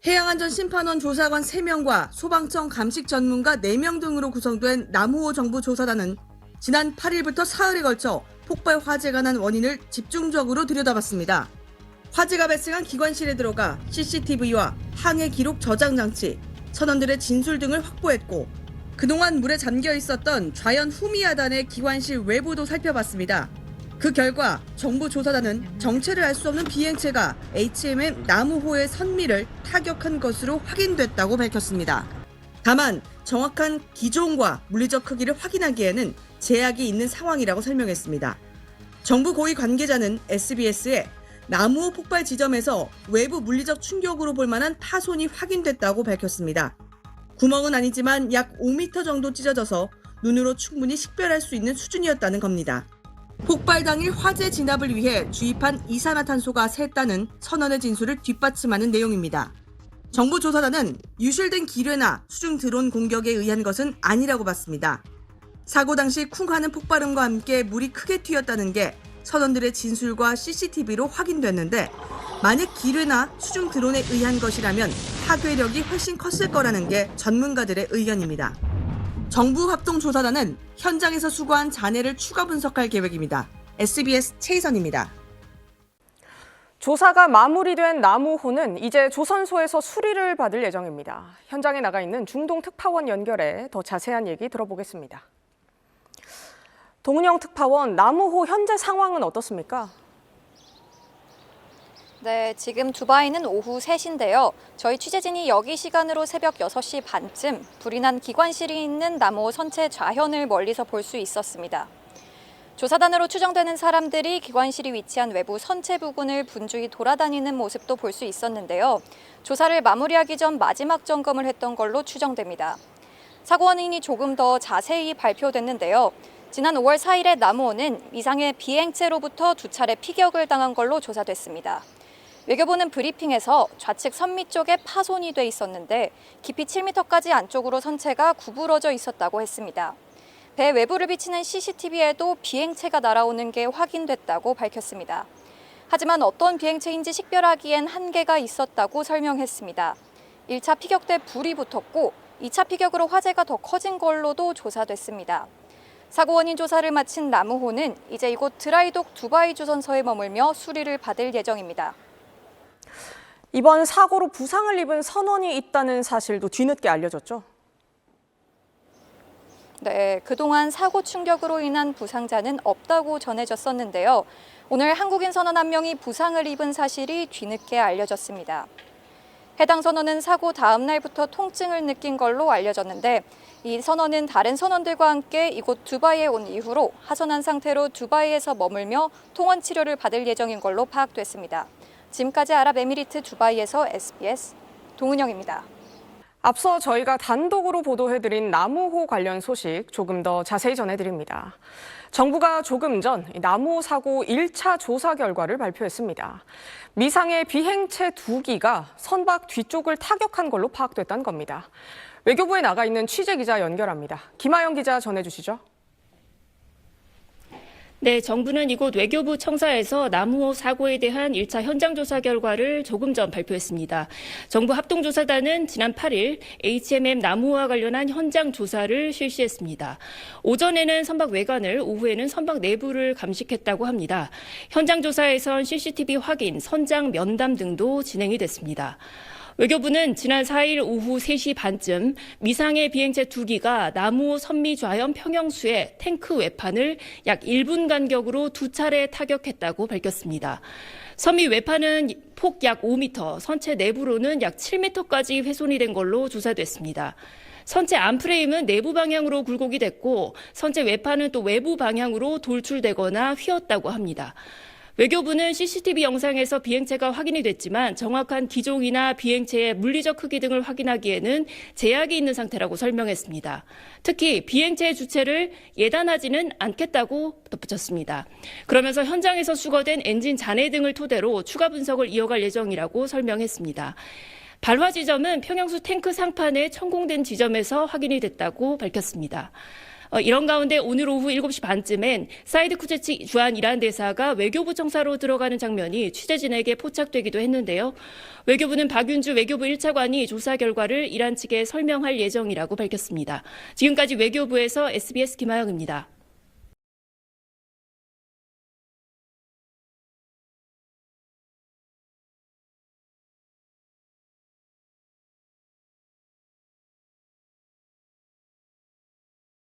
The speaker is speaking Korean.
해양안전심판원 조사관 3명과 소방청 감식 전문가 4명 등으로 구성된 남우호 정부조사단은 지난 8일부터 사흘에 걸쳐 폭발 화재가 난 원인을 집중적으로 들여다봤습니다. 화재가 발생한 기관실에 들어가 CCTV와 항해 기록 저장 장치, 선원들의 진술 등을 확보했고 그동안 물에 잠겨 있었던 좌연 후미야단의 기관실 외부도 살펴봤습니다. 그 결과 정부조사단은 정체를 알 수 없는 비행체가 HMM 남우호의 선미를 타격한 것으로 확인됐다고 밝혔습니다. 다만 정확한 기종과 물리적 크기를 확인하기에는 제약이 있는 상황이라고 설명했습니다. 정부 고위 관계자는 SBS에 남우호 폭발 지점에서 외부 물리적 충격으로 볼 만한 파손이 확인됐다고 밝혔습니다. 구멍은 아니지만 약 5m 정도 찢어져서 눈으로 충분히 식별할 수 있는 수준이었다는 겁니다. 폭발 당일 화재 진압을 위해 주입한 이산화탄소가 샜다는 선원의 진술을 뒷받침하는 내용입니다. 정부 조사단은 유실된 기뢰나 수중 드론 공격에 의한 것은 아니라고 봤습니다. 사고 당시 쿵 하는 폭발음과 함께 물이 크게 튀었다는 게 선원들의 진술과 CCTV로 확인됐는데 만약 기뢰나 수중 드론에 의한 것이라면 파괴력이 훨씬 컸을 거라는 게 전문가들의 의견입니다. 정부 합동조사단은 현장에서 수거한 잔해를 추가 분석할 계획입니다. SBS 최희선입니다. 조사가 마무리된 남우호는 이제 조선소에서 수리를 받을 예정입니다. 현장에 나가 있는 중동 특파원 연결해 더 자세한 얘기 들어보겠습니다. 동은영 특파원, 남우호 현재 상황은 어떻습니까? 네, 지금 두바이는 오후 3시인데요. 저희 취재진이 여기 시간으로 새벽 6시 반쯤 불이 난 기관실이 있는 남우호 선체 좌현을 멀리서 볼 수 있었습니다. 조사단으로 추정되는 사람들이 기관실이 위치한 외부 선체 부근을 분주히 돌아다니는 모습도 볼 수 있었는데요. 조사를 마무리하기 전 마지막 점검을 했던 걸로 추정됩니다. 사고 원인이 조금 더 자세히 발표됐는데요. 지난 5월 4일에 남우호는 이상의 비행체로부터 2차례 피격을 당한 걸로 조사됐습니다. 외교부는 브리핑에서 좌측 선미 쪽에 파손이 돼 있었는데 깊이 7m까지 안쪽으로 선체가 구부러져 있었다고 했습니다. 배 외부를 비치는 CCTV에도 비행체가 날아오는 게 확인됐다고 밝혔습니다. 하지만 어떤 비행체인지 식별하기엔 한계가 있었다고 설명했습니다. 1차 피격 때 불이 붙었고 2차 피격으로 화재가 더 커진 걸로도 조사됐습니다. 사고 원인 조사를 마친 남우호는 이제 이곳 드라이독 두바이 조선소에 머물며 수리를 받을 예정입니다. 이번 사고로 부상을 입은 선원이 있다는 사실도 뒤늦게 알려졌죠? 네, 그동안 사고 충격으로 인한 부상자는 없다고 전해졌었는데요. 오늘 한국인 선원 1명이 부상을 입은 사실이 뒤늦게 알려졌습니다. 해당 선원은 사고 다음 날부터 통증을 느낀 걸로 알려졌는데 이 선원은 다른 선원들과 함께 이곳 두바이에 온 이후로 하선한 상태로 두바이에서 머물며 통원 치료를 받을 예정인 걸로 파악됐습니다. 지금까지 아랍에미리트 두바이에서 SBS 동은영입니다. 앞서 저희가 단독으로 보도해드린 남우호 관련 소식 조금 더 자세히 전해드립니다. 정부가 조금 전 남우호 사고 1차 조사 결과를 발표했습니다. 미상의 비행체 2기가 선박 뒤쪽을 타격한 걸로 파악됐다는 겁니다. 외교부에 나가 있는 취재기자 연결합니다. 김하영 기자 전해주시죠. 네, 정부는 이곳 외교부 청사에서 남우호 사고에 대한 1차 현장 조사 결과를 조금 전 발표했습니다. 정부 합동조사단은 지난 8일 HMM 남우호와 관련한 현장 조사를 실시했습니다. 오전에는 선박 외관을, 오후에는 선박 내부를 감식했다고 합니다. 현장 조사에선 CCTV 확인, 선장 면담 등도 진행이 됐습니다. 외교부는 지난 4일 오후 3시 반쯤 미상의 비행체 2기가 남우호 선미 좌현 평형수의 탱크 외판을 약 1분 간격으로 2차례 타격했다고 밝혔습니다. 선미 외판은 폭 약 5m, 선체 내부로는 약 7m까지 훼손이 된 걸로 조사됐습니다. 선체 안프레임은 내부 방향으로 굴곡이 됐고 선체 외판은 또 외부 방향으로 돌출되거나 휘었다고 합니다. 외교부는 CCTV 영상에서 비행체가 확인이 됐지만 정확한 기종이나 비행체의 물리적 크기 등을 확인하기에는 제약이 있는 상태라고 설명했습니다. 특히 비행체의 주체를 예단하지는 않겠다고 덧붙였습니다. 그러면서 현장에서 수거된 엔진 잔해 등을 토대로 추가 분석을 이어갈 예정이라고 설명했습니다. 발화 지점은 평형수 탱크 상판에 천공된 지점에서 확인이 됐다고 밝혔습니다. 이런 가운데 오늘 오후 7시 반쯤엔 사이드 쿠제치 주한 이란 대사가 외교부 청사로 들어가는 장면이 취재진에게 포착되기도 했는데요. 외교부는 박윤주 외교부 1차관이 조사 결과를 이란 측에 설명할 예정이라고 밝혔습니다. 지금까지 외교부에서 SBS 김하영입니다.